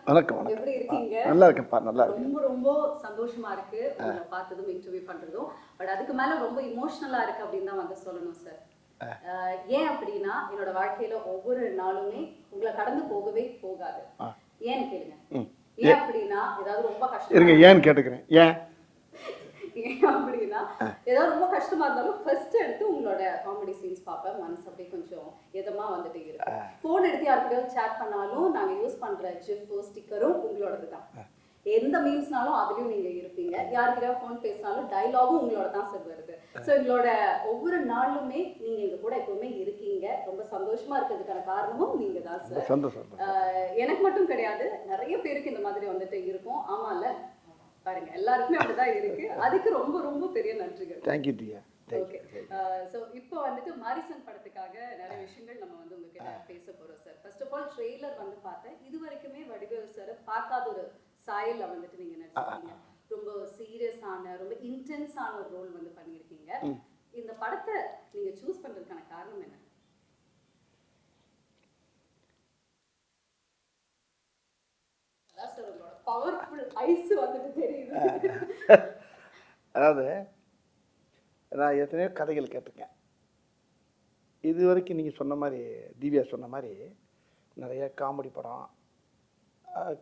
வணக்கம் வணக்கம். எப்படி இருக்கீங்க? நல்லா இருக்கேன்ப்பா, நல்லா இருக்கேன். ரொம்ப ரொம்ப சந்தோஷமா இருக்கு உங்களை பார்த்ததும் இன்டர்வியூ பண்றதும். பட் அதுக்கு மேல ரொம்ப இமோஷனலா இருக்கு அப்படின்னு தான் வந்து சொல்லணும் சார். ஏன் அப்படின்னா என்னோட வாழ்க்கையில ஒவ்வொரு நாளுமே உங்களை கடந்து போகவே போகாது. ஏன்னு கேளுங்க. ஏன் அப்படின்னா ஏதாவது ரொம்ப கஷ்டம் இருங்க, ஏன்னு கேட்டுக்கிறேன். ஏன் அப்படின்னா ஏதாவது ரொம்ப கஷ்டமா இருந்தாலும் ஃபர்ஸ்ட் எடுத்து உங்களோட காமெடி சீன்ஸ் பார்ப்பேன். மனசு அப்படியே கொஞ்சம் எதமா வந்துட்டே இருக்கு. போன் எடுத்து யாருக்கிட்டையும் சேட் பண்ணாலும் நாங்க யூஸ் பண்ற ஜிஃபோ ஸ்டிக்கரும் உங்களோடது தான். எந்த மீம்ஸ்னாலும் அதுலயும் நீங்க இருப்பீங்க. யாருக்கிட்டையும் போன் பேசினாலும் டயலாகும் உங்களோட தான் சார் வருது. ஸோ எங்களோட ஒவ்வொரு நாளுமே நீங்க எங்க கூட எப்பவுமே இருக்கீங்க. ரொம்ப சந்தோஷமா இருக்கிறதுக்கான காரணமும் நீங்க தான் சார். சந்தோஷம். எனக்கு மட்டும் கிடையாது, நிறைய பேருக்கு இந்த மாதிரி வந்துட்டு இருக்கும். ஆமால பாருங்க, எல்லாருக்குமே அப்படிதான் இருக்கு. அதுக்கு ரொம்ப ரொம்ப பெரிய நன்றிகள். தேங்க்யூ டியா. ஓகே, ஸோ இப்போ வந்துட்டு மாரிசன் படத்துக்காக நிறைய விஷயங்கள் நம்ம வந்து உங்ககிட்ட பேச போறோம் sir. First of all trailer வந்து பார்த்தேன். இது வரைக்குமே வடிவேல் சார் பார்க்காத ஒரு சாயல்ல வந்துட்டு நீங்க நடிச்சிருக்கீங்க. ரொம்ப சீரியஸான, ரொம்ப இன்டென்ஸான ஒரு ரோல் வந்து பண்ணியிருக்கீங்க. இந்த படத்தை நீங்க சூஸ் பண்றதுக்கான காரணம் என்ன? பவர்ஃபுல் ஐஸ் வந்துட்டு தெரியுது. அதாவது நான் எத்தனையோ கதைகள் கேட்டிருக்கேன். இது வரைக்கும் நீங்கள் சொன்ன மாதிரி, திவ்யா சொன்ன மாதிரி நிறைய காமெடி படம்,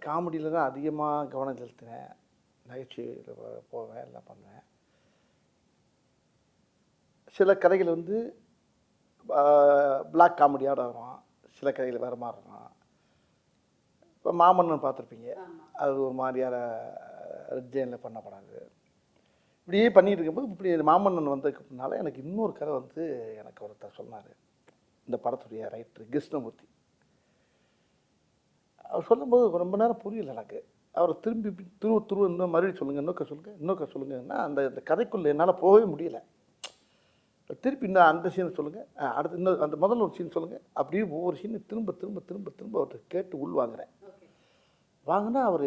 காமெடியில் தான் அதிகமாக கவனம் செலுத்தினேன். நகைச்சுவையில் போவேன், எல்லாம் பண்ணுவேன். சில கதைகள் வந்து பிளாக் காமெடியோட வரும், சில கதைகள் வேறு மாதிரி இருக்கும். இப்போ மாமன்னன் பார்த்துருப்பீங்க, அது ஒரு மாதிரியான ரெட்ஜைனில் பண்ணப்படாது. இப்படியே பண்ணிகிட்டு இருக்கும்போது இப்படி மாமன்னன் வந்ததுக்குனால எனக்கு இன்னொரு கதை வந்து எனக்கு ஒருத்தர் சொன்னார். இந்த படத்துடைய ரைட்டர் கிருஷ்ணமூர்த்தி. அவர் சொல்லும்போது ரொம்ப நேரம் புரியல எனக்கு. அவரை திரும்பி துருவ இன்னும் மறுபடியும் சொல்லுங்கள், இன்னொக்க சொல்லுங்கன்னா அந்த கதைக்குள்ளே என்னால் போகவே முடியல. திருப்பி இன்னும் அந்த சீனை சொல்லுங்கள், அடுத்து இன்னும் அந்த முதல்ல ஒரு சீன் சொல்லுங்கள், அப்படியே ஒவ்வொரு சீனை திரும்ப திரும்ப திரும்ப திரும்ப அவர்கிட்ட கேட்டு உள்வாங்குறேன். வாங்கினா அவர்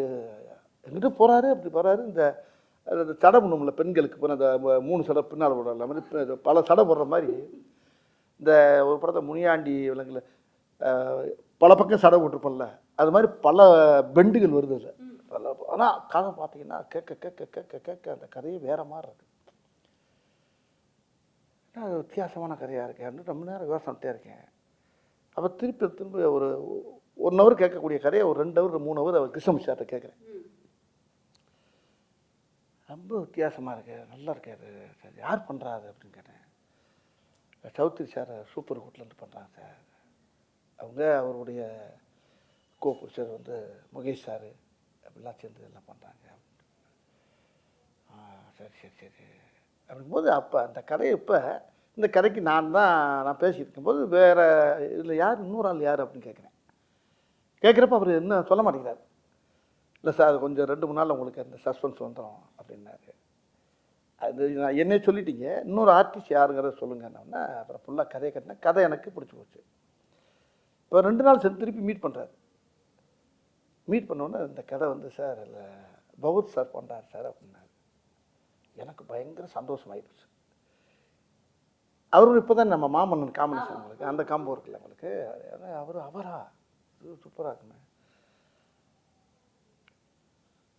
எங்கிட்ட போகிறாரு, அப்படி போகிறாரு. இந்த சடை பண்ணும்ல பெண்களுக்கு, இப்போ அந்த 3 சடை பின்னால் போடுற மாதிரி பல சடை போடுற மாதிரி இந்த ஒரு படத்தை முனியாண்டி விலங்குல பல பக்கம் சடை போட்டிருப்போம்ல, அது மாதிரி பல பெண்டுகள் வருது இல்லை. ஆனால் கதை பார்த்தீங்கன்னா கேட்க கேட்க கேட்க கேட்க அந்த கதையே வேறு மாதிரி இருக்குது. அது வித்தியாசமான கதையாக இருக்கேன். ரொம்ப நேரம் யோசனைட்டே இருக்கேன். அப்போ திரும்ப ஒரு 1 ஹவர் கேட்கக்கூடிய கதையை ஒரு 2 ஹவர் 3 ஹவர் அவர் கிருஷ்ணமூர்த்தி சார்கிட்ட கேட்குறேன். ரொம்ப வித்தியாசமாக இருக்கு, நல்லா இருக்காரு சார், யார் பண்ணுறாரு அப்படின்னு கேட்டேன். சௌத்ரி சார் சூப்பர் ஹோட்டலேருந்து பண்ணுறாங்க சார். அவங்க அவருடைய கோபுருஷர் வந்து முகேஷ் சார் அப்படிலாம் சேர்ந்து எல்லாம் பண்ணுறாங்க. சரி சரி சரி அப்படிங்கும்போது அப்போ அந்த கதையை இப்போ இந்த கதைக்கு நான் பேசிகிட்டு இருக்கும்போது வேறு இதில் யார் இன்னொரு ஆள் யார் அப்படின்னு கேட்குறப்ப அவர் என்ன சொல்ல மாட்டேங்கிறார். இல்லை சார், கொஞ்சம் 2-3 நாள் உங்களுக்கு அந்த சஸ்பென்ஸ் வந்துடும் அப்படின்னாரு. அது நான் என்னே சொல்லிட்டீங்க, இன்னொரு ஆர்டிஸ்ட் யாருங்கிறத சொல்லுங்கன்னா அப்புறம் ஃபுல்லாக கதையை கட்டினேன். கதை எனக்கு பிடிச்சி போச்சு. இப்போ 2 நாள் சென்று திருப்பி மீட் பண்ணுறாரு. மீட் பண்ணோன்னே இந்த கதை வந்து சார் இல்லை பகவத் சார் பண்ணுறாரு சார் அப்படின்னாரு. எனக்கு பயங்கர சந்தோஷமாயிடுச்சு. அவரும் இப்போ தான் நம்ம மாமன்னன் காம்பினேஷன் உங்களுக்கு அந்த காம்போ இருக்குல்ல உங்களுக்கு, அவரா சூப்பராக இருக்குங்க.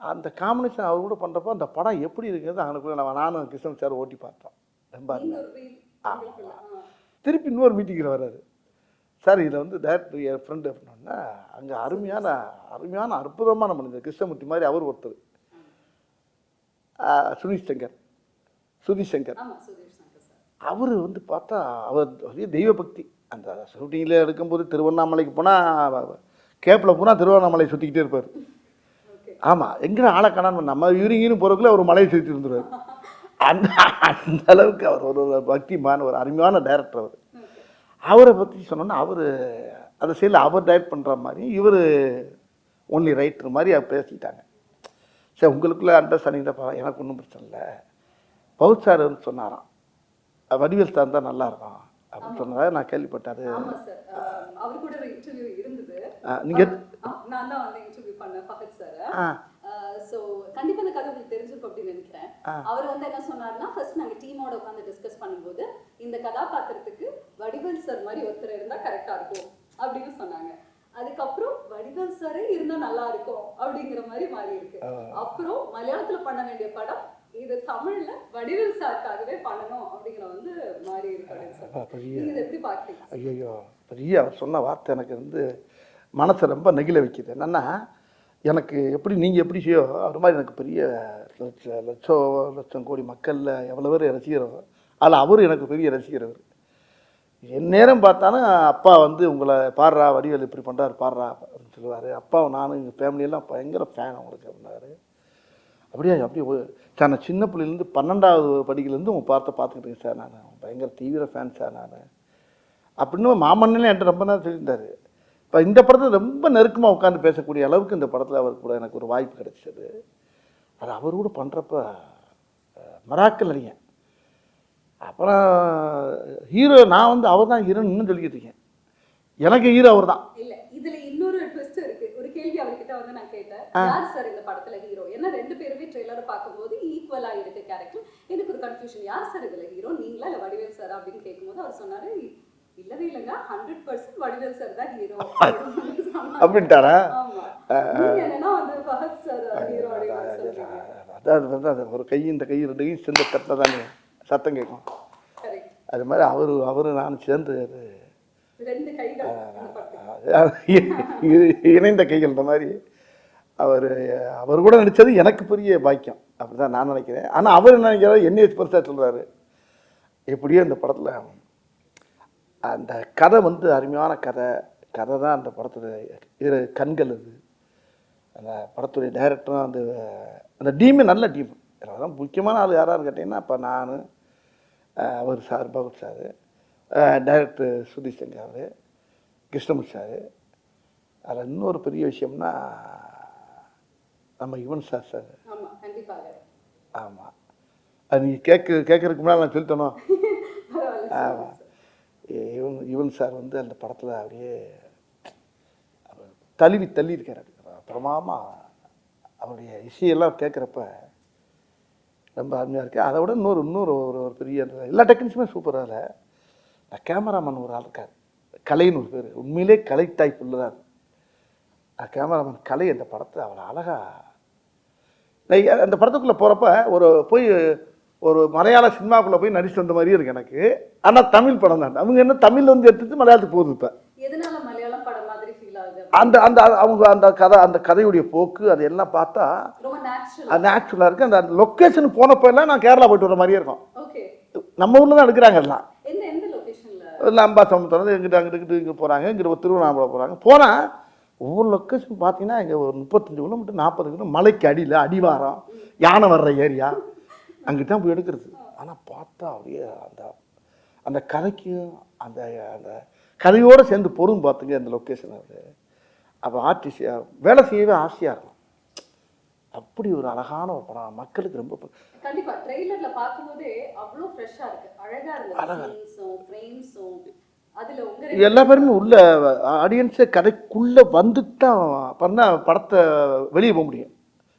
அந்த காம்பினேஷன் அவர் கூட பண்ணுறப்போ அந்த படம் எப்படி இருக்கிறது அவனுக்குள்ள நானும் கிருஷ்ணன் சார் ஓட்டி பார்த்தோம். ரொம்ப திருப்பி இன்னொரு மீட்டிங்கில் வர்றாரு. சார் இதில் வந்து டேரக்டர் என் ஃப்ரெண்டு அப்படின்னா அங்கே அருமையான அற்புதமான மனிதர் கிருஷ்ணமூர்த்தி மாதிரி அவர் ஒருத்தர், சுதீஷ் சங்கர். அவர் வந்து பார்த்தா அவர் தெய்வ பக்தி. அந்த ஷூட்டிங்கில் எடுக்கும்போது திருவண்ணாமலைக்கு போனால் கேப்பில் போனால் திருவண்ணாமலை சுற்றிக்கிட்டே இருப்பார். ஆமாம், எங்கே ஆளை காணாமல் நம்ம யூரிங்கின்னு போகிறதுக்குள்ள அவர் மலையை சுற்றி இருந்துருவார். அந்த அளவுக்கு அவர் ஒரு பக்திமான ஒரு அருமையான டைரக்டர். அவரை பற்றி சொன்னோன்னா அவர் அந்த சைடில் அவர் டைரக்ட் பண்ணுற மாதிரி இவர் ஒன்லி ரைட்டர் மாதிரி அவர் பேசிக்கிட்டாங்க. சரி, உங்களுக்குள்ளே அண்டர்ஸ்டாண்டிங் தான், எனக்கு ஒன்றும் பிரச்சனை இல்லை. பவுத் சார் வந்து சொன்னாராம் வடிவேல் சார் தான் நல்லா இருக்கும் அப்படின்னு சொன்னதாக நான் கேள்விப்பட்டாரு. நீங்கள் நான் தான் வந்து இன்டர்வியூ பண்ணேன் பகத் சார். சோ கண்டிப்பா இந்த கதை உங்களுக்கு தெரிஞ்சிருக்கும் அப்படின்னு நினைக்கிறேன். அவர் வந்து என்ன சொன்னாருன்னா, ஃபர்ஸ்ட் நாங்க டீமோட உட்காந்து டிஸ்கஸ் பண்ணும்போது இந்த கதாபாத்திரத்துக்கு வடிவேல் சார் மாதிரி ஒருத்தர் இருந்தா கரெக்டா இருக்கும் அப்படின்னு சொன்னாங்க. அதுக்கப்புறம் வடிவேல் சாரே இருந்தா நல்லா இருக்கும் அப்படிங்கிற மாதிரி மாறி இருக்கு. அப்புறம் மலையாளத்துல பண்ண வேண்டிய படம் இது தமிழ்ல வடிவேல் சாருக்காகவே பண்ணணும் அப்படிங்கிற வந்து மாறி இருக்கு அப்படின்னு சொல்லி நீங்க இதை எப்படி பாக்குறீங்க? ஐயோ பெரிய அவர் சொன்ன வார்த்தை எனக்கு வந்து மனசை ரொம்ப நெகிழ வைக்குது. என்னென்னா எனக்கு எப்படி நீங்கள் எப்படி செய்யோ அது மாதிரி எனக்கு பெரிய லட்சம் கோடி மக்களில் எவ்வளோ பேர் ரசிகர் அதில் அவர் எனக்கு பெரிய ரசிகர். அவர் என் நேரம் பார்த்தாலும் அப்பா வந்து உங்களை பாடுறா வடிவேல் இப்படி பண்ணுறாரு பாடுறா அப்படின்னு சொல்லுவார். அப்பாவும் நானும் எங்கள் ஃபேமிலியெல்லாம் பயங்கர ஃபேன் அவங்களுக்கு அப்படின்னாரு. அப்படியே சார் நான் சின்ன பிள்ளைலேருந்து 12வது படிக்கிலேருந்து உங்கள் பார்த்துக்கிட்டு இருக்கேன் சார், நான் பயங்கர தீவிர ஃபேன் சார் நான் அப்படின்னு மாமன்னே என்கிட்ட ரொம்ப நேரம் சொல்லியிருந்தார். இப்போ இந்த படத்தில் ரொம்ப நெருக்கமாக உட்காந்து பேசக்கூடிய அளவுக்கு இந்த படத்தில் அவருக்கு கூட எனக்கு ஒரு வாய்ப்பு கிடைச்சது. அது அவர் கூட பண்ணுறப்ப மராக்கல் அறிங்க. அப்புறம் ஹீரோ நான் வந்து அவர் தான் ஹீரோன்னு இன்னும் சொல்லிக்கிட்டு இருக்கேன். எனக்கு ஹீரோ அவர் தான். இல்ல இதுல இன்னொரு ட்விஸ்ட் இருக்கு. ஒரு கேள்வி அவர்கிட்ட வந்து நான் கேட்டேன், யார் சார் இந்த படத்துல ஹீரோ? ஏன்னா ரெண்டு பேருமே ட்ரெய்லரை பார்க்கும்போது ஈக்குவலா இருக்கு கேரக்டர். எனக்கு ஒரு கன்ஃபியூஷன், யார் சார் இதுல ஹீரோ, நீங்களா இல்ல வடிவேல் சார் அப்படின்னு கேட்கும்போது அவர் சொன்னாரு இல்லவே இல்லைங்க 100% வடிவேல் சார் தான் ஹீரோ அப்படின்ட்டாரா? ஆமா. நீங்க என்னன்னா வந்து ஃபஹத் சார் ஹீரோ அப்படின்னு சொல்றீங்க. அதாவது வந்து அது ஒரு கை இந்த கை ரெண்டு கை சேர்ந்த தட்டில் தானே சத்தம் கேட்கும். அது மாதிரி அவரு நான் சேர்ந்து அது ரெண்டு கைகள் இணைந்த கைகள். இந்த மாதிரி அவர் கூட நடித்தது எனக்கு பெரிய பாக்கியம் அப்படிதான் நான் நினைக்கிறேன். ஆனால் அவர் என்ன நினைக்கிறாரு, என்னைய பெருசாக சொல்கிறாரு. எப்படியோ இந்த படத்தில் அந்த கதை வந்து அருமையான கதை தான் அந்த படத்தில் கண்கள். அது அந்த படத்துடைய டைரக்டரும் அந்த டீமே நல்ல டீம். அதான் முக்கியமான ஆள் யாரான்னு கேட்டிங்கன்னா இப்போ நான், அவர் சார் பகவத் சார், டைரக்டர் சுதீஷ் சங்கர் அவர், கிருஷ்ணமூர்த்தி சார். அதில் இன்னொரு பெரிய விஷயம்னா நம்ம யுவன் சார். ஆமாம், அது நீங்கள் கேட்குறதுக்கு முன்னால் நான் சொல்லிட்டேனோ. ஆமாம், யுவன் சார் வந்து அந்த படத்தில் அப்படியே தள்ளி இருக்கார். அப்புறமா அவருடைய இசையெல்லாம் கேட்குறப்ப ரொம்ப அருமையாக இருக்குது. அதை விட இன்னொரு ஒரு பெரிய எல்லா டெக்னிக்ஸுமே சூப்பராக. அதில் நான் கேமராமேன் ஒரு ஆள் இருக்கார், கலைன்னு ஒரு பேர். உண்மையிலே கலை டைப் உள்ளதான் கேமராமேன் கலை. அந்த படத்தை அவ்வளோ அழகாக அந்த படத்துக்குள்ளே போகிறப்ப ஒரு மலையாள சினிமாக்குள்ளே போய் நடிச்சு வந்த மாதிரியே இருக்கு எனக்கு. ஆனால் தமிழ் படம் தான். அவங்க என்ன தமிழ் வந்து எடுத்துட்டு மலையாளத்துக்கு போகுது. இப்போ எதனால மலையாளம் படம் மாதிரி ஃபீல் ஆகுது? அவங்க அந்த கதையுடைய போக்கு அது எல்லாம் பார்த்தா நேச்சுரலாக இருக்குது. அந்த லொக்கேஷன் போனப்போ எல்லாம் நான் கேரளா போயிட்டு வர மாதிரியே இருக்கும். நம்ம ஊரில் தான் எடுக்கிறாங்க எல்லாம். இல்லை அம்பாசமுத்திரம் அங்கிட்டு இங்கே போகிறாங்க, இங்கே திருவண்ணாமலை போகிறாங்க. ஒவ்வொரு லொக்கேஷன் பார்த்தீங்கன்னா இங்கே ஒரு 35 கிலோமீட்டர் 40 கிலோமீட்டர் மலைக்கு அடியில் அடிவாரம் யானை வர்ற ஏரியா அங்கிட்டு தான் போய் எடுக்கிறது. ஆனால் பார்த்தா அப்படியே அந்த கதைக்கும் அந்த கதையோடு சேர்ந்து பொருள் பார்த்துங்க அந்த லொக்கேஷன். அது அப்போ ஆர்டிஸ்டாக வேலை செய்யவே ஆசையாக இருக்கும். அப்படி ஒரு அழகான ஒரு படம், மக்களுக்கு ரொம்ப கண்டிப்பா ட்ரெய்லர்ல பாக்கும்போதே அவ்வளோ ஃப்ரெஷ்ஷா இருக்கு, அழகா இருக்கு. சீன்ஸும் ஃப்ரேம்ஸும் அதுல உங்க எல்லா பேருமே உள்ள ஆடியன்ஸே கதைக்குள்ள வந்துட்டான் பண்ணா படத்தை வெளியே போக முடியும்.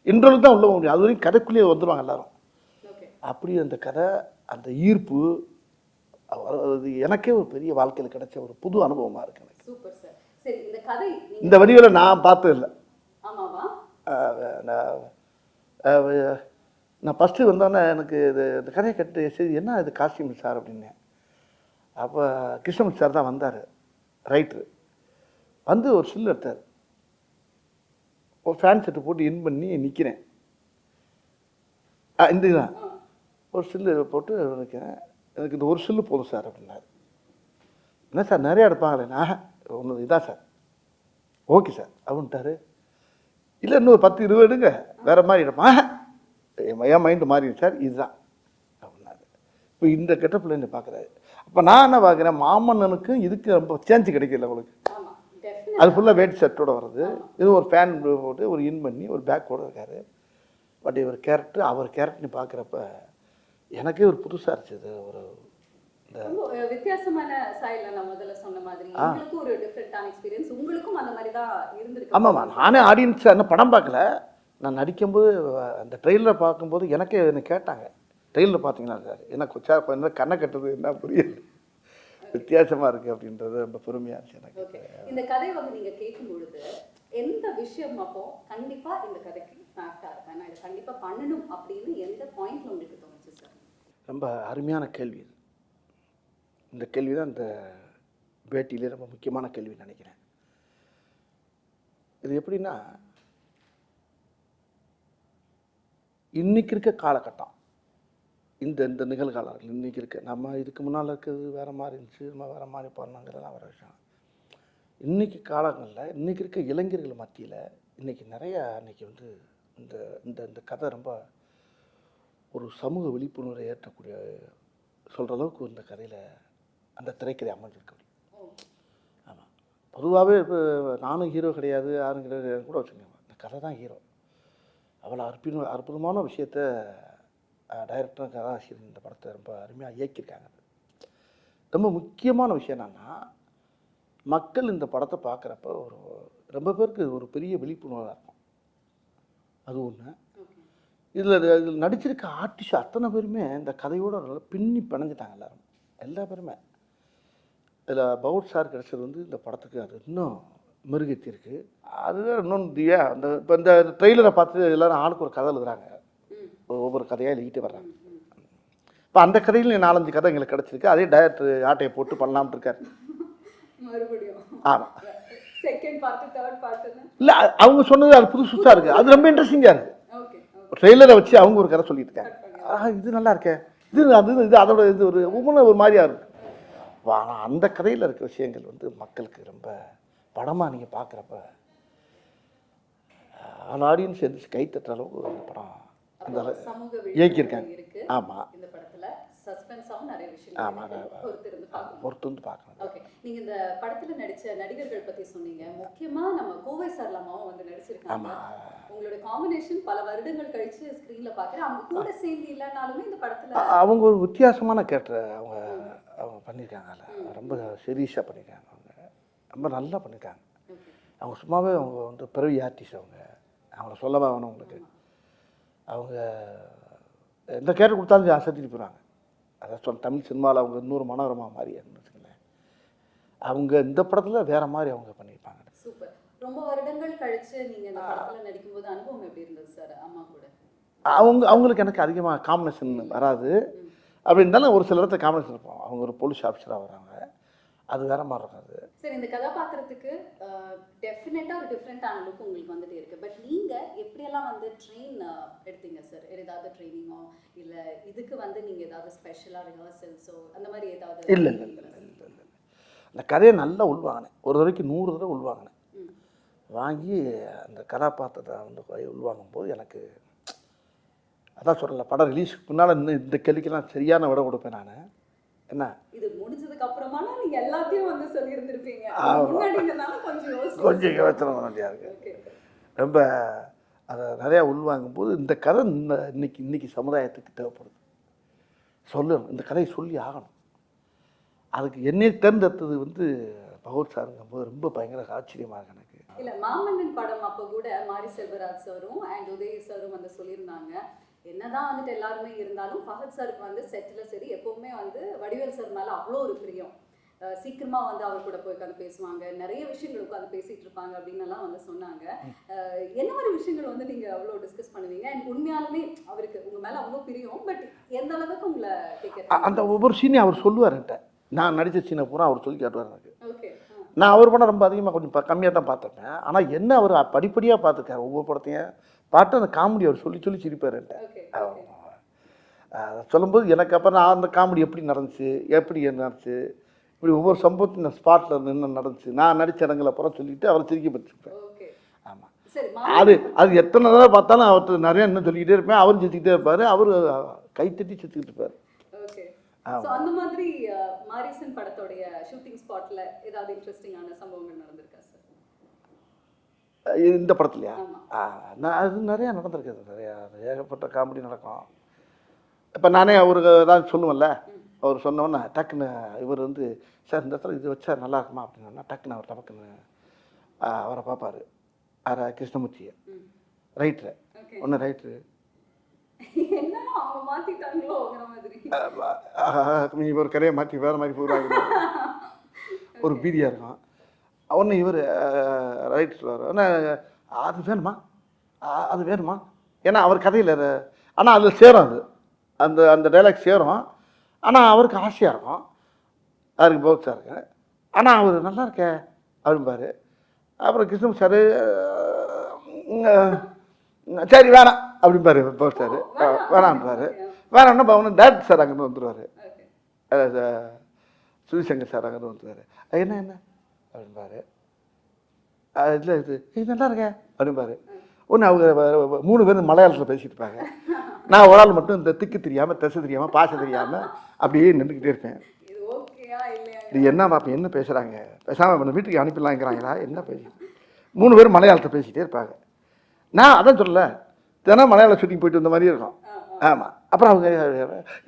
இன்ட்ரோலுக்கு தான் உள்ள போக முடியும். அது வரைக்கும் கதைக்குள்ளேயே வந்துடுவாங்க எல்லாரும். அப்படி அந்த கதை அந்த ஈர்ப்பு அது எனக்கே ஒரு பெரிய வாழ்க்கையில் கிடைச்ச ஒரு புது அனுபவமாக இருக்கு எனக்கு. Super sir. சரி, இந்த கதை இந்த வடிவில் நான் பார்த்தது இல்லை. ஆமாவா? நான் ஃபஸ்ட்டு வந்தோன்னே எனக்கு இந்த கதையை கட்டு சரி என்ன இது காஸ்டியூம் சார் அப்படின்னேன். அப்போ கிருஷ்ணமூர்த்தி சார் தான் வந்தார், ரைட்ரு. வந்து ஒரு சில்லு எடுத்தார். ஒரு ஃபேன் செட்டு போட்டு இன் பண்ணி நிற்கிறேன். இந்த இதுதான் ஒரு சில்லு போட்டு நிற்கிறேன். எனக்கு இந்த ஒரு சில்லு போதும் சார் அப்படின்னாரு. என்ன சார் நிறையா எடுப்பாங்களேண்ணா? ஒன்று இதான் சார். ஓகே சார் அப்படின்ட்டாரு. இல்லை இன்னொரு 10-20 எடுங்க, வேறு மாதிரி எடுப்பா. என் மைண்டு மாறிடும் சார், இதுதான் அப்படின்னாரு. இப்போ இந்த கெட்டப்பில் என்ன பார்க்குறாரு. அப்போ நான் என்ன பார்க்குறேன், மாமன்னனுக்கும் இதுக்கு ரொம்ப சேஞ்சு கிடைக்கல உங்களுக்கு. அது ஃபுல்லாக வேட் ஷர்ட்டோடு வருது. இது ஒரு ஃபேன் போட்டு ஒரு இன் பண்ணி ஒரு பேக்கோடு இருக்கார். பட் இவர் கேரக்டர் அவர் கேரக்டர்னு பார்க்குறப்ப எனக்கே ஒரு புதுசாக இருந்துச்சு. ஒரு வித்தியாசமான ஸ்டைல்ல நான் முதல்ல சொன்ன மாதிரி உங்களுக்கும் ஒரு டிஃபரண்டான எக்ஸ்பீரியன்ஸ், உங்களுக்கும் அந்த மாதிரி தான் இருந்திருக்கு. ஆமாம்மா, நானே ஆடியன்ஸ் என்ன படம் பார்க்கல, நான் நடிக்கும்போது அந்த ட்ரெயிலர் பார்க்கும்போது எனக்கே என்ன கேட்டாங்க, ட்ரெயிலர் பார்த்தீங்கன்னா சார் எனக்கு சார் கொஞ்சம் கண்ணை கட்டுறது என்ன புரியல, வித்தியாசமாக இருக்குது அப்படின்றது ரொம்ப பெருமையாக இருந்துச்சு எனக்கு. இந்த கதை வந்து நீங்கள் கேட்கும் பொழுது எந்த விஷயம் அப்போ கண்டிப்பா இந்த கதைக்கு நான் ஆக்டா இருப்பேன், நான் இதை கண்டிப்பா பண்ணணும் அப்படின்னு எந்த பாயிண்ட்ல உங்களுக்கு தோணுச்சு சார்? ரொம்ப அருமையான கேள்வி இது. இந்த கேள்வி தான் இந்த பேட்டியிலே ரொம்ப முக்கியமான கேள்வின்னு நினைக்கிறேன். இது எப்படின்னா, இன்னைக்கு இருக்க காலகட்டம், இந்த இந்த நிகழ்காலங்கள் இன்னைக்கு இருக்க, நம்ம இதுக்கு முன்னால் இருக்கிறது வேறு மாதிரி இருந்துச்சு, நம்ம வேறு மாதிரி பண்ணோங்கிறதெல்லாம் வேறு விஷயம். இன்றைக்கி காலங்களில் இன்றைக்கி இருக்க இளைஞர்கள் மத்தியில் இன்றைக்கி நிறையா இன்றைக்கி வந்து இந்த இந்த இந்த கதை ரொம்ப ஒரு சமூக விழிப்புணர்வை ஏற்றக்கூடிய சொல்கிற அளவுக்கு இந்த கதையில் அந்த திரைக்கதை அமைஞ்சிருக்க முடியும். ஆமாம், பொதுவாகவே இப்போ நானும் ஹீரோ கிடையாது, யாரும் கிடையாது கூட வச்சுக்கோங்க, இந்த கதை தான் ஹீரோ. அவ்வளோ அற்புதமான விஷயத்த டைரக்டரும் கதாசிரியர் இந்த படத்தை ரொம்ப அருமையாக இயக்கியிருக்காங்க. ரொம்ப முக்கியமான விஷயம் என்னென்னா, மக்கள் இந்த படத்தை பார்க்குறப்ப ஒரு ரொம்ப பேருக்கு ஒரு பெரிய விழிப்புணர்வாக இருக்கும். அது ஒன்று. இதில் நடிச்சிருக்க ஆர்டிஸ்ட் அத்தனை பேருமே இந்த கதையோடு நல்லா பின்னி பிணைஞ்சிட்டாங்க. எல்லா பேருமே. இதில் பவுட் சார் கிடச்சது வந்து இந்த படத்துக்கு அது இன்னும் மெருகேற்றிருக்கு. அதுதான் இன்னொன்று அந்த இப்போ இந்த ட்ரெய்லரை பார்த்து எல்லோரும் ஆளுக்கு ஒரு கதை எழுதுறாங்க, ஒவ்வொரு கதையாக எழுதிட்டு வர்றாங்க. இப்போ அந்த கதையில் 4-5 கதை எங்களுக்கு கிடச்சிருக்கு. அதே டைரக்டர் ஆட்டையை போட்டு பண்ணலாம்னு இருக்கார். ஆமாம், இல்லை அவங்க சொன்னது அது புதுசு புதுசாக இருக்குது, அது ரொம்ப இன்ட்ரெஸ்டிங்காக இருக்குது. ட்ரெய்லரை வச்சு அவங்க ஒரு கதை சொல்லிட்டு இருக்காங்க, இது நல்லா இருக்கே, இது அது இது அதோட இது ஒரு ஒவ்வொன்றும் ஒரு மாதிரியாக இருக்கும். ஆனால் அந்த கதையில் இருக்க விஷயங்கள் வந்து மக்களுக்கு ரொம்ப படமாக நீங்கள் பார்க்குறப்ப அந்த ஆடியன்ஸ் எந்திரிச்சு கை தட்டுற அளவுக்கு அந்த படம் அந்த இயக்கியிருக்காங்க. ஆமாம், பொறுத்து வந்து பார்க்கணும். நீங்க இந்த படத்துல நடிச்ச நடிகர்கள் பத்தி சொன்னீங்க, முக்கியமா நம்ம கோவை சரளமாவும் வந்து நடிச்சிருக்காங்க. உங்களோட காம்பினேஷன் பல வருடங்கள் கழிச்சு ஸ்கிரீன்ல பாக்குறேன். அவங்க கூட சேர்ந்து இல்லைனாலுமே இந்த படத்துல அவங்க ஒரு வித்தியாசமான கேரக்டர் அவங்க பண்ணியிருக்காங்கல்ல, ரொம்ப சீரியஸாக பண்ணியிருக்காங்க. அவங்க ரொம்ப நல்லா பண்ணியிருக்காங்க. அவங்க சும்மாவே அவங்க வந்து பிறவி ஆர்டிஸ்ட். அவங்கள சொல்லவா வேணும் உங்களுக்கு. அவங்க எந்த கேரக்டர் கொடுத்தாலும் அசத்திட்டு போகிறாங்க. அதை தமிழ் சினிமாவில் அவங்க இன்னொரு மனோரமா மாதிரி இருந்துச்சுங்களேன். அவங்க இந்த படத்தில் வேற மாதிரி அவங்க பண்ணியிருப்பாங்க. சூப்பர். ரொம்ப வருடங்கள் கழிச்சு நீங்க இந்த படத்தில் நடிக்கும்போது அனுபவம் எப்படி இருந்தது சார் அம்மா கூட? அவங்களுக்கு எனக்கு அதிகமாக காம்பினேஷன் வராது. அப்படி இருந்தாலும் ஒரு சில இடத்துல காம்பினேஷன் இருப்போம். அவங்க ஒரு போலீஸ் ஆஃபீஸராக வராங்க, அது வேற மாதிரி இருக்காது. சரி, இந்த கதாபாத்திரத்துக்கு டெஃபினட்டா ஒரு டிஃப்ரெண்டான லுக் உங்களுக்கு வந்துட்டே இருக்கு. பட் நீங்க எப்படியெல்லாம் வந்து ட்ரெயின் எடுத்தீங்க சார்? ஏதாவது ட்ரைனிங்கோ இல்ல இதுக்கு வந்து நீங்க ஏதாவது ஸ்பெஷலா ரிஹர்சல்ஸோ அந்த மாதிரி ஏதாவது? இல்லை இல்லை இல்லை இல்லை இல்லை அந்த கதையை நல்லா உள்வாங்கினேன். ஒரு தடவைக்கு 100 தடவை உள்வாங்கினேன். வாங்கி அந்த கதாபாத்திரத்தை வந்து உள்வாங்கும் போது எனக்கு அதான் சொல்லலை, படம் ரிலீஸுக்கு முன்னால் இன்னும் இந்த கேள்விக்கெல்லாம் சரியான விட கொடுப்பேன் நான். என்ன இது முடிஞ்சதுக்கு அப்புறமா நீங்க எல்லாத்தையும் வந்து சொல்லியிருந்திருப்பீங்க. கொஞ்சம் யோசனை வேண்டியா இருக்கு. ரொம்ப அதை நிறையா உள்வாங்கும் போது இந்த கதை இன்னைக்கு சமுதாயத்துக்கு தேவைப்படுது. சொல்லணும், இந்த கதையை சொல்லி ஆகணும். அதுக்கு என்னை தேர்ந்தெடுத்தது வந்து பகவத் சாருங்கும் போது ரொம்ப பயங்கர ஆச்சரியமாக இருக்கு எனக்கு. இல்லை, மாமன்னன் படம் அப்போ கூட மாரி செல்வராஜ் சாரும் அண்ட் உதய சாரும் வந்து சொல்லியிருந்தாங்க, என்னதான் வந்துட்டு எல்லாருமே இருந்தாலும் ஃபஹத் சாருக்கு வந்து செட்டில் சரி எப்பவுமே வந்து வடிவேல் சார் மேலே அவ்வளோ ஒரு பிரியம். சீக்கிரமாக வந்து அவர் கூட போய் உட்காந்து பேசுவாங்க, நிறைய விஷயங்கள் உட்காந்து பேசிகிட்டு இருப்பாங்க அப்படின்னு எல்லாம் வந்து சொன்னாங்க. என்ன மாதிரி விஷயங்கள் வந்து நீங்கள் அவ்வளோ டிஸ்கஸ் பண்ணுவீங்க? அண்ட் உண்மையாலுமே அவருக்கு உங்கள் மேலே அவ்வளோ பிரியம், பட் எந்த அளவுக்கு உங்களை கேட்க அந்த ஒவ்வொரு சீனையும் அவர் சொல்லுவார் என்கிட்ட. நான் நடித்த சீனை பூரா அவர் சொல்லி காட்டுவார் எனக்கு. நான் அவர் படம் ரொம்ப அதிகமாக கொஞ்சம் கம்மியாக தான் பார்த்துருப்பேன். ஆனால் என்ன அவர் படிப்படியாக பார்த்துருக்காரு. ஒவ்வொரு படத்தையும் பார்த்து அந்த காமெடி அவர் சொல்லி சொல்லி சிரிப்பார் என்கிட்ட. சொல்லும்போது எனக்கு அப்புறம் நான் அந்த காமெடி எப்படி நடந்துச்சு, எப்படி நடந்துச்சு, இப்படி ஒவ்வொரு சம்பவத்தையும் நான் ஸ்பாட்டில் நின்று நடந்துச்சு, நான் நடித்த இடங்களை அப்புறம் சொல்லிவிட்டு அவரை திருக்கி பற்றிருப்பேன். ஆமாம், அது எத்தனை தடவை பார்த்தாலும் அவர்கிட்ட நிறையா இன்னும் சொல்லிக்கிட்டே இருப்பேன். அவரும் சுற்றிக்கிட்டே இருப்பார், அவர் கைத்தட்டி சுற்றிக்கிட்டு இருப்பார். அந்த மாதிரி மாரிசன் படத்தோடைய ஷூட்டிங் ஸ்பாட்ல ஏதாவது இன்ட்ரெஸ்டிங்கான சம்பவங்கள் நடந்திருக்கா சார்? இந்த படத்துலையா? அது நிறையா நடந்திருக்குது. நிறையா ஏகப்பட்ட காமெடி நடக்கும். இப்போ நானே அவருக்கு ஏதாவது சொல்லுவேன்ல, அவர் சொன்னோன்னே டக்குன்னு இவர் வந்து சார் இந்த இடத்துல இது வச்சா நல்லா இருக்குமா அப்படின்னா டக்குன்னு அவர் டக்குன்னு அவரை பார்ப்பார். கிருஷ்ணமூர்த்தியை ரைட்ரு ஒன்று ரைட்ரு ஒரு கரையை மாற்றி வேறு மாதிரி போடுவாங்க. ஒரு பீதியாக இருக்கும். ஒன்று இவர் ரைட் சொல்லுவார் ஆனால் அது வேணுமா அது வேணுமா ஏன்னா அவர் கதையில் ஆனால் அதில் சேரும் அது அந்த அந்த டைலாக் சேரும் ஆனால் அவருக்கு ஆசையாக இருக்கும் அவருக்கு பௌத்ஸாக இருக்கு ஆனால் அவர் நல்லா இருக்கே அப்படிம்பாரு. அப்புறம் கிருஷ்ணன் சார் சரி வேணாம் அப்படிம்பாரு பௌத்ஸார் வேணான்றாரு. வேணாம்னா அவனு டேரக்டர் சார் அங்கேருந்து வந்துடுவார், சுதிசங்கர் சார் அங்கேருந்து வந்துடுவார். என்ன என்ன அப்படின்பாரு. இல்லை இது நல்லா இருக்கே அப்படின்பாரு. ஒன்று அவங்க 3 பேர் மலையாளத்தில் பேசிட்டு இருப்பாங்க. நான் ஒரு ஆள் மட்டும் இந்த திக்கு தெரியாமல் திசை தெரியாமல் பாசை தெரியாமல் அப்படியே நின்றுக்கிட்டே இருப்பேன். இது என்ன பார்ப்பேன் என்ன பேசுகிறாங்க, பேசாமல் வீட்டுக்கு அனுப்பிடலாங்கிறாங்களா என்ன பேசி 3 பேர் மலையாளத்தை பேசிகிட்டே இருப்பாங்க. நான் அதான் சொல்லலை, தினம் மலையாள ஷூட்டிங் போயிட்டு வந்த மாதிரியே இருக்கும். ஆமாம். அப்புறம் அவங்க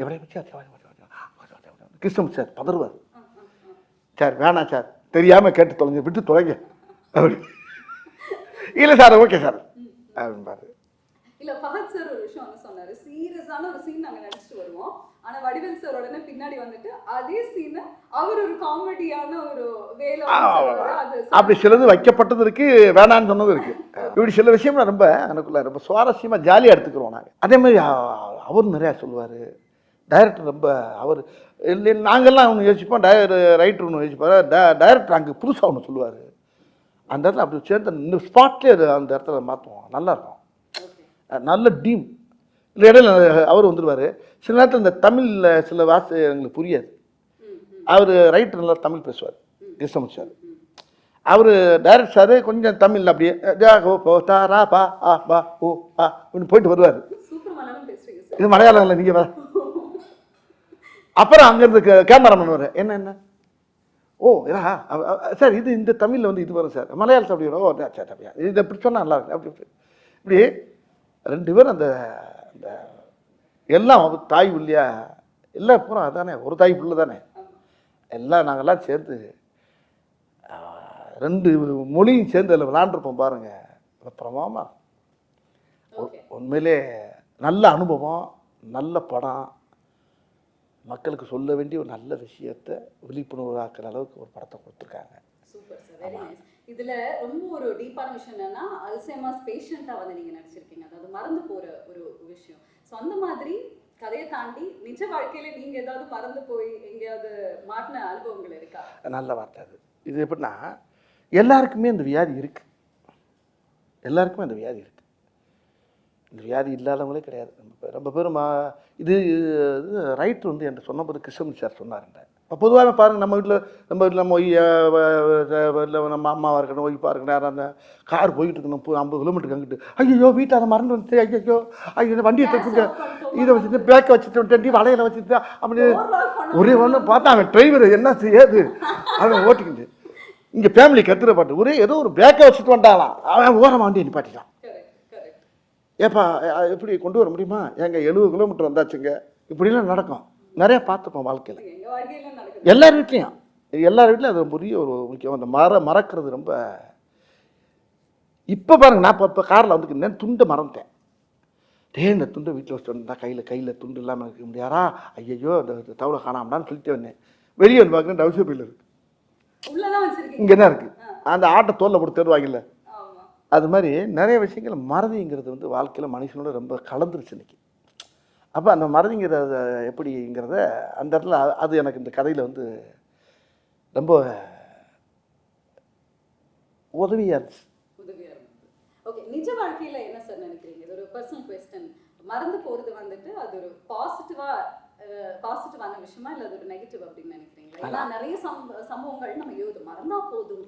எவ்வளோ கிருஷ்ணன் சார் பதறுவார். சார் வேணாம் சார் தெரியாமல் கேட்டு தொலைங்க விட்டு தொலைங்க அப்படி. இல்லை சார் ஓகே சார் அப்படின்பாரு. இல்ல ஃபஹத் சார் ஒரு விஷயம் வந்து சொன்னாரு, சீரியஸான ஒரு சீன் நாங்க நடிச்சிட்டு வருவோம், ஆனா வடிவேல் சார் உடனே பின்னாடி வந்துட்டு அதே சீனை அவர் ஒரு காமெடியான ஒரு வேலை அப்படி சிலது வைக்கப்பட்டது இருக்கு, வேணான்னு சொன்னது இருக்கு. இப்படி சில விஷயம் ரொம்ப எனக்குள்ள ரொம்ப சுவாரஸ்யமா ஜாலியாக எடுத்துக்கிறோம் நாங்கள். அதே மாதிரி அவர் நிறையா சொல்லுவார். டைரக்டர் ரொம்ப அவர் நாங்கள்லாம் ஒன்று யோசிப்போம், ரைட்டர் ஒன்று யோசிப்பார், டைரக்டர் அங்கே புதுசாக ஒன்று சொல்லுவார். அந்த இடத்துல அப்படி சேர்ந்து இந்த ஸ்பாட்லேயே அந்த இடத்துல மாற்றுவோம், நல்லாயிருக்கும். நல்ல டீம் இல்லை இடையில அவர் வந்துடுவார். சில நேரத்தில் இந்த தமிழில் சில வார்த்தை எங்களுக்கு புரியாது. அவர் ரைட்டர் நல்லா தமிழ் பேசுவார் கிருஷ்ணமூர்த்தி சார். அவர் டைரக்டர் சார் கொஞ்சம் தமிழில் அப்படியே ஜாகோ போ தாரா பா ஆ பா ஓ ஆ அப்படின்னு போயிட்டு வருவார். இது மலையாளம் இல்லை நீங்கள். அப்புறம் அங்கேருந்து கேமராமேன் வர என்ன என்ன ஓ ஏன்னா சார் இது இந்த தமிழில் வந்து இது வரும் சார், மலையாளத்தில் அப்படி வரும். ஓ சார் அப்படியா இது எப்படி சொன்னால் நல்லா இருக்கு அப்படி இப்படி 2 பேரும் அந்த அந்த எல்லாம் தாய் இல்லையா எல்லாம் பூரா அதானே ஒரு தாய் பிள்ளை தானே எல்லாம் நாங்கள்லாம் சேர்ந்து 2 மொழியும் சேர்ந்து அதில் விளாண்டுருப்போம் பாருங்கள். பிரமாமா உண்மையிலே நல்ல அனுபவம், நல்ல படம், மக்களுக்கு சொல்ல வேண்டிய ஒரு நல்ல விஷயத்தை விழிப்புணர்வாக்குற அளவுக்கு ஒரு படத்தை கொடுத்துருக்காங்க. Super sir, very nice. இதுல ரொம்ப ஒரு டீப்பான விஷயம் என்னன்னா அல்சைமர்ஸ் பேஷண்டா வந்து நீங்க நடிச்சிருக்கீங்க, அதாவது மறந்து போற ஒரு விஷயம். ஸோ அந்த மாதிரி கதையை தாண்டி நிஜ வாழ்க்கையில நீங்க ஏதாவது மறந்து போய் எங்கேயாவது மாட்டின அனுபவங்கள் இருக்கா? நல்ல வார்த்தை அது. இது எப்படின்னா எல்லாருக்குமே இந்த வியாதி இருக்கு, எல்லாருக்குமே அந்த வியாதி இருக்கு. இந்த வியாதி இல்லாதவங்களே கிடையாது. ரொம்ப பேரும் இது ரைட்டர் வந்து என்கிட்ட சொன்னபோது கிருஷ்ணன் சார் சொன்னாருன்ற. இப்போ பொதுவாக பாருங்கள் நம்ம வீட்டில் நம்ம இல்லை நம்ம அம்மாவாக இருக்கணும் ஒய்ஃபாக இருக்கணும், யாரும் அந்த கார் போயிட்டு இருக்கணும் 50 கிலோமீட்டருக்கு அங்கிட்டு ஐயோ வீட்டை அதை மறந்து வந்துட்டு ஐயோ ஐயோ வண்டியை தச்சுங்க இதை வச்சுட்டு பேக்கை வச்சுட்டு வளையலை வச்சுட்டு அப்படி ஒரே ஒன்று பார்த்தா அவன் டிரைவர் என்ன செய்யாது அவன் ஓட்டிக்கிட்டு இங்கே ஃபேமிலி கத்துற பாட்டு ஒரே ஏதோ ஒரு பேக்கை வச்சுட்டு வந்துட்டாலாம், அவன் ஓரமாக வண்டியை நிப்பாட்டிட்டான். ஏப்பா எப்படி கொண்டு வர முடியுமா? எங்க 70 கிலோமீட்டர் வந்தாச்சுங்க. இப்படிலாம் நடக்கும், நிறையா பார்த்துப்போம் வாழ்க்கையில். எல்லார் வீட்லேயும் அது பெரிய ஒரு முக்கியம். அந்த மறக்கிறது ரொம்ப. இப்போ பாருங்க நான் இப்போ காரில் வந்துருக்கேன், துண்டை மறந்துட்டேன். இந்த துண்டை வீட்டில் வச்சுட்டு வந்தா கையில் துண்டு இல்லாமல் இருக்க முடியாரா, ஐயோ அந்த தவளை காணாமடான்னு சொல்லிட்டு வந்தேன். வெளியே வந்து பார்க்குறேன் டவுசர் பையில் இருக்கு, இங்கே தான் இருக்குது. அந்த ஆட்டை தோலில் போட்டு தருவாங்கல்ல, அது மாதிரி நிறைய விஷயங்கள் மறதிங்கிறது வந்து வாழ்க்கையில் மனுஷனோட ரொம்ப கலந்துருச்சு இன்னைக்கு. அப்போ அந்த மறதிங்கிறத எப்படிங்கிறத அந்த இடத்துல அது எனக்கு இந்த கதையில் வந்து ரொம்ப உதவியாக இருந்துச்சு. ஓகே, நிஜ வாழ்க்கையில் என்ன சார் நினைக்கிறீங்க? இது ஒரு பர்சனல் குவெஸ்டன். மறந்து போகிறது வந்துட்டு அது ஒரு பாசிட்டிவான விஷயமா இல்லை அது ஒரு நெகட்டிவ் அப்படின்னு நினைக்கிறீங்களா? ஏன்னா நிறைய சம்பவங்கள் நம்ம மறந்தா போதும்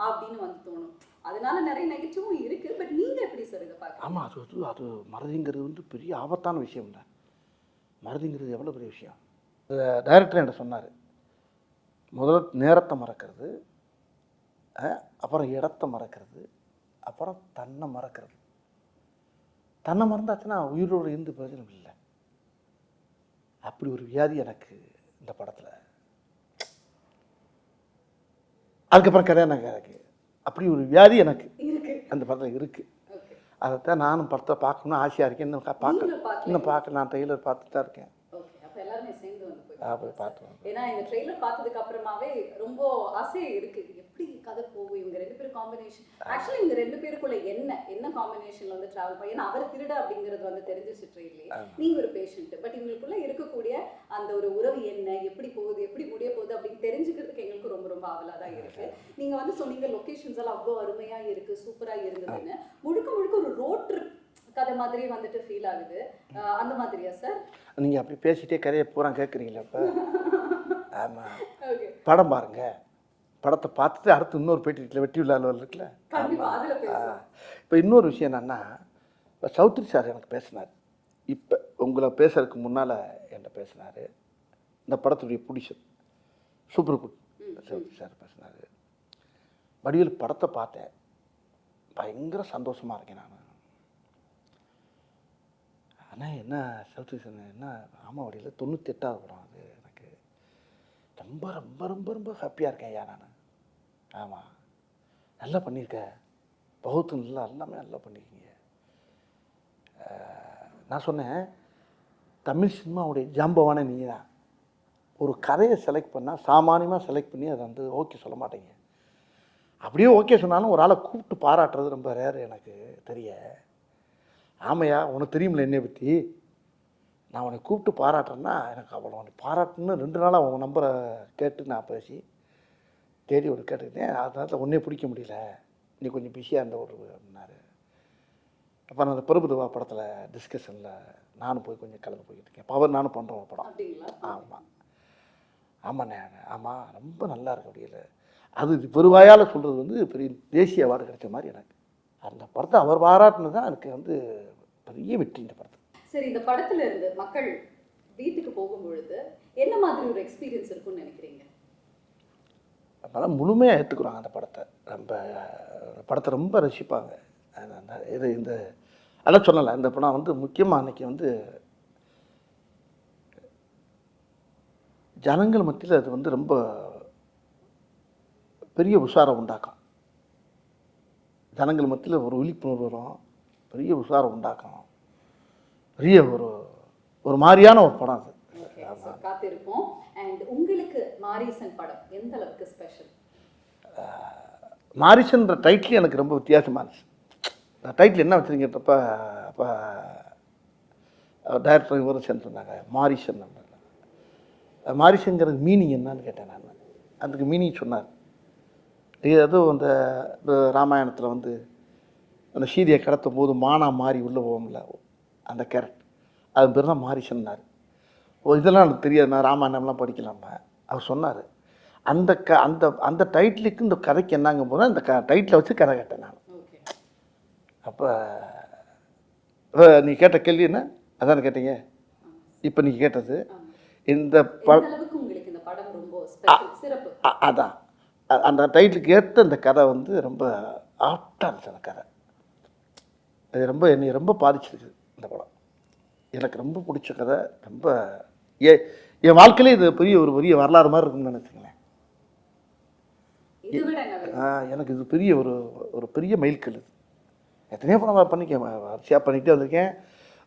அப்படின்னு வந்து தோணும், அதனால நிறைய நெகட்டிவும் இருக்கு. பட் நீங்க எப்படி சார் இதை பார்க்க? ஆமாம், அது மறதிங்கிறது வந்து பெரிய ஆபத்தான விஷயம் தான். மறதிங்கிறது எவ்வளோ பெரிய விஷயம். டைரக்டர் என்கிட்ட சொன்னார், முதல்ல நேரத்தை மறக்கிறது, அப்புறம் இடத்த மறக்கிறது, அப்புறம் தன்னை மறக்கிறது. தன்னை மறந்தாச்சுன்னா உயிரோடு இருந்து பிரயோஜனம் இல்லை. அப்படி ஒரு வியாதி எனக்கு இந்த படத்தில். அதுக்கப்புறம் கல்யாணம் எனக்கு அப்படி ஒரு வியாதி எனக்கு அந்த படத்தில் இருக்குது. அதைத்தான் நானும் படத்தை பார்க்கணும்னு ஆசையாக இருக்கேன். இன்னும் பார்க்க நான் ட்ரெய்லர் பார்த்துட்டு தான் இருக்கேன். போய் பார்த்து ஏன்னா இந்த ட்ரெய்லர் பார்த்ததுக்கு அப்புறமாவே ரொம்ப ஆசை இருக்கு எப்படி கதை போகும் இவங்க ரெண்டு பேரும் காம்பினேஷன். ஆக்சுவலி இவங்க ரெண்டு பேருக்குள்ள என்ன காம்பினேஷன்ல வந்து டிராவல் பண்ணி, ஏன்னா அவர் திருட அப்படிங்கிறது வந்து தெரிஞ்சிச்சு ட்ரெயிலே, நீங்க ஒரு பேஷண்ட், பட் இவங்களுக்குள்ள இருக்கக்கூடிய அந்த ஒரு உறவு என்ன, எப்படி போகுது, எப்படி முடிய போகுது அப்படின்னு தெரிஞ்சுக்கிறதுக்கு எங்களுக்கு ரொம்ப ரொம்ப ஆவலா தான் இருக்கு. நீங்க வந்து சொன்னீங்க லொகேஷன்ஸ் எல்லாம் அவ்வளோ அருமையா இருக்கு, சூப்பரா இருந்ததுன்னு. முழுக்க முழுக்க ஒரு ரோட் ட்ரிப் கதை மாதிரி வந்துட்டு ஃபீல் ஆகுது. அந்த மாதிரியா சார்? நீங்க அப்படி பேசிட்டே கதையை பூரா கேட்குறீங்களா இப்போ? ஆமாம், படம் பாருங்க. படத்தை பார்த்துட்டு அடுத்து இன்னொரு பேட்டி இருக்குல்ல, வெற்றி விழா இருக்குல்ல. இப்போ இன்னொரு விஷயம் என்னன்னா, இப்போ சௌத்ரி சார் எனக்கு பேசினார். இப்போ உங்களை பேசுறதுக்கு முன்னால் என்கிட்ட பேசினார். இந்த படத்துடைய producer super good Chowdary sir பேசினார். வடிவேல் படத்தை பார்த்தேன், பயங்கர சந்தோஷமாக இருக்கேன் நான். ஆனால் என்ன சௌத்ரி சார் என்ன, ஆமாம் வடிவேல் 98வது படம் அது. எனக்கு ரொம்ப ரொம்ப ரொம்ப ரொம்ப ஹாப்பியாக இருக்கேன் ஐயா நான். ஆமாம், நல்லா பண்ணியிருக்க, பகுத்து நல்லா எல்லாமே நல்லா பண்ணியிருக்கீங்க. நான் சொன்னேன், தமிழ் சினிமாவுடைய ஜாம்பவானே நீங்கள் தான். ஒரு கதையை செலக்ட் பண்ணால் சாமானியமாக செலக்ட் பண்ணி அதை வந்து ஓகே சொல்ல மாட்டேங்க. அப்படியே ஓகே சொன்னாலும் ஒரு ஆளை கூப்பிட்டு பாராட்டுறது ரொம்ப ரேர் எனக்கு தெரிய. ஆமையா, உனக்கு தெரியுமில்ல என்னை பற்றி, நான் உன்னை கூப்பிட்டு பாராட்டுறேன்னா எனக்கு அவ்வளோ உன்னை பாராட்டுன்னு 2 நாளாக உன் நம்பரை கேட்டு நான் பேசி தேடி ஒரு கேட்டுக்கிட்டேன். அதனால ஒன்றே பிடிக்க முடியல, நீ கொஞ்சம் பிஸியாக இருந்த ஒரு அப்படின்னாரு. அப்போ நான் அந்த பிரபுதேவா படத்தில் டிஸ்கஷனில் நானும் போய் கொஞ்சம் கலந்து போய்கிட்டு இருக்கேன். பவர் நானும் பண்ணுறேன் ஒரு படம். ஆமாம் ஆமாண்ணே, ஆமாம் ரொம்ப நல்லா இருக்கு அப்படியில. அது பெருவாயால் சொல்கிறது வந்து பெரிய தேசிய அவார்டு கிடைச்ச மாதிரி எனக்கு. அந்த படத்தை அவர் பாராட்டுனது தான் எனக்கு வந்து பெரிய வெற்றி இந்த படத்தை. சரி, இந்த படத்துல இருந்து மக்கள் வீட்டுக்கு போகும் பொழுது என்ன மாதிரி ஒரு எக்ஸ்பீரியன்ஸ் இருக்கும்னு நினைக்கிறீங்க? அதனால் முழுமையாக ஏற்றுக்குறாங்க அந்த படத்தை. படத்தை ரொம்ப ரசிப்பாங்க. இது இந்த அதான் சொல்லலை, இந்த படம் வந்து முக்கியமாக அன்றைக்கி வந்து ஜனங்கள் மத்தியில் அது வந்து ரொம்ப பெரிய உஷாரம் உண்டாக்கும். ஜனங்கள் மத்தியில் ஒரு விழிப்புணர்வு வரும், பெரிய உஷாரம் உண்டாக்கும். பெரிய ஒரு மாதிரியான ஒரு படம் அது. காத்திருப்போம். அண்ட் உங்களுக்கு மாரிசன் படம் எந்த அளவுக்கு ஸ்பெஷல்? மாரிசன்ற டைட்டில் எனக்கு ரொம்ப வித்தியாசமாக இருந்துச்சு. டைட்டில் என்ன வச்சுருங்கப்ப அப்போ டைரக்டர் இவரும் சேர்ந்து சொன்னாங்க மாரிசன். மாரிசங்கிறது மீனிங் என்னன்னு கேட்டேன் நான். அதுக்கு மீனிங் சொன்னார். அதுவும் அந்த ராமாயணத்தில் வந்து அந்த சீதையை கடத்தும் போது மானா மாறி உள்ளே போகும்ல, அந்த கேரக்டர், அது பேர் தான் மாரிசன்னார். இதெல்லாம் எனக்கு தெரியாது, நான் ராமாயணம்லாம் படிக்கலாமா. அவர் சொன்னார் அந்த அந்த அந்த டைட்டிலுக்கு இந்த கதைக்கு என்னங்கும் போது அந்த டைட்டிலை வச்சு கதை கேட்டேன் நான். அப்போ நீ கேட்ட கேள்வி என்ன அதான் கேட்டீங்க. இப்போ நீங்கள் கேட்டது இந்த அதான் அந்த டைட்டிலுக்கு ஏற்ற அந்த கதை வந்து ரொம்ப ஆப்டாக இருந்துச்சு. அந்த கதை அது ரொம்ப என்னை ரொம்ப பாதிச்சிருக்கு. இந்த படம் எனக்கு ரொம்ப பிடிச்ச கதை. ரொம்ப என் வாழ்க்கையிலே இது பெரிய வரலாறு மாதிரி இருக்குன்னு நினச்சிங்களேன். எனக்கு இது பெரிய ஒரு பெரிய மைல்கல். இது எத்தனையோ படம் பண்ணிக்கேன், வரிசையாக பண்ணிகிட்டே வந்திருக்கேன்.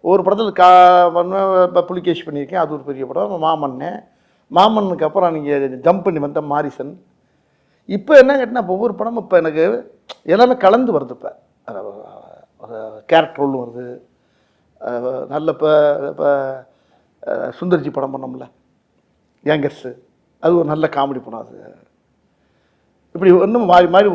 ஒரு படத்தில் புலிகேஷ் பண்ணியிருக்கேன், அது ஒரு பெரிய படம். மாமன்னுக்கு அப்புறம் நீங்கள் ஜம்ப் பண்ணி வந்த மாரிசன். இப்போ என்ன கேட்டினா ஒவ்வொரு படமும் இப்போ எனக்கு எல்லாமே கலந்து வருது. இப்போ ஒரு கேரக்டர் ரோல் வருது. நல்ல இப்போ சுந்தர்ஜி படம் பண்ணோம்ல யங்கர்ஸு, அது ஒரு நல்ல காமெடி படம். அது இப்படி ஒன்றும் மாறி